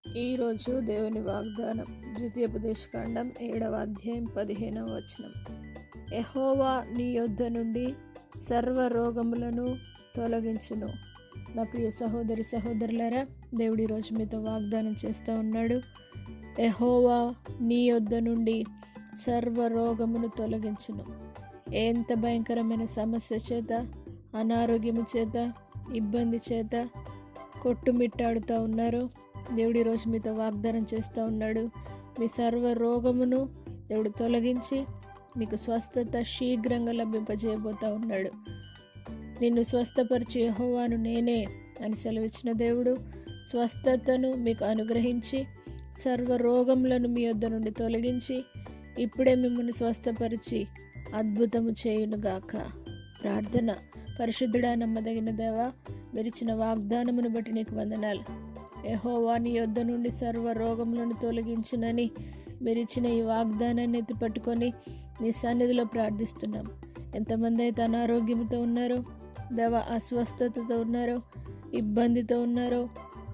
ఈరోజు దేవుని వాగ్దానం ద్వితీయోపదేశకాండం 7వ అధ్యాయం 15వ వచనం. యెహోవా నీ యొద్ద నుండి సర్వ రోగములను తొలగించును. నా ప్రియ సహోదరి సహోదరులారా, దేవుడు ఈరోజు మీతో వాగ్దానం చేస్తూ ఉన్నాడు. యెహోవా నీ యొద్ద నుండి సర్వ రోగమును తొలగించును. ఎంత భయంకరమైన సమస్య చేత, అనారోగ్యము చేత, ఇబ్బంది చేత కొట్టుమిట్టాడుతూ ఉన్నారు, దేవుడు ఈరోజు మీతో వాగ్దానం చేస్తూ ఉన్నాడు. మీ సర్వ రోగమును దేవుడు తొలగించి మీకు స్వస్థత శీఘ్రంగా లభింపజేయబోతూ ఉన్నాడు. నిన్ను స్వస్థపరిచి యెహోవాను నేనే అని సెలవిచ్చిన దేవుడు స్వస్థతను మీకు అనుగ్రహించి సర్వ రోగములను మీ యొద్ద నుండి తొలగించి ఇప్పుడే మిమ్మల్ని స్వస్థపరిచి అద్భుతము చేయునుగాక. ప్రార్థన. పరిశుద్ధుడా, నమ్మదగిన దేవా, మీరిచ్చిన వాగ్దానమును బట్టి నీకు వందనాలు. యెహోవా నీ యొద్ద నుండి సర్వ రోగములను తొలగించునని మీరిచ్చిన ఈ వాగ్దానాన్ని ఎత్తిపట్టుకొని నీ సన్నిధిలో ప్రార్థిస్తున్నాం. ఎంతమంది అయితే అనారోగ్యంతో ఉన్నారో, దేవా అస్వస్థతతో ఉన్నారో, ఇబ్బందితో ఉన్నారో,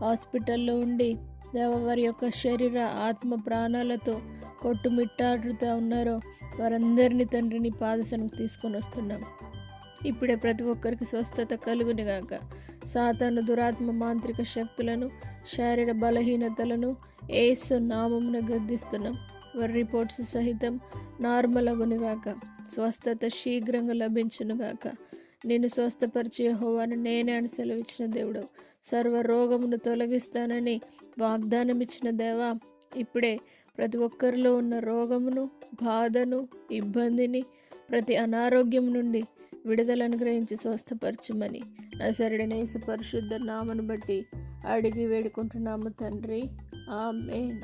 హాస్పిటల్లో ఉండి దేవా వారి యొక్క శరీర ఆత్మ ప్రాణాలతో కొట్టుమిట్టాడుతూ ఉన్నారో వారందరినీ తండ్రి నీ పాదసనకు తీసుకొని వస్తున్నాం. ఇప్పుడే ప్రతి ఒక్కరికి స్వస్థత కలుగుని గాక. సాతాను దురాత్మ మాంత్రిక శక్తులను, శారీర బలహీనతలను యేసు నామమున గద్దిస్తున్నాం. వారి రిపోర్ట్స్ సహితం నార్మల్ అగునుగాక. స్వస్థత శీఘ్రంగా లభించునుగాక. నేను స్వస్థపరిచి యెహోవాను నేనే అని సెలవిచ్చిన దేవుడు, సర్వ రోగమును తొలగిస్తానని వాగ్దానం ఇచ్చిన దేవా, ఇప్పుడే ప్రతి ఒక్కరిలో ఉన్న రోగమును, బాధను, ఇబ్బందిని, ప్రతి అనారోగ్యం నుండి విడుదలను గ్రహించి స్వస్థపరచుమని నజరేయుడైన యేసు పరిశుద్ధ నామమును బట్టి అడిగి వేడుకుంటున్నాము తండ్రి. ఆమేన్.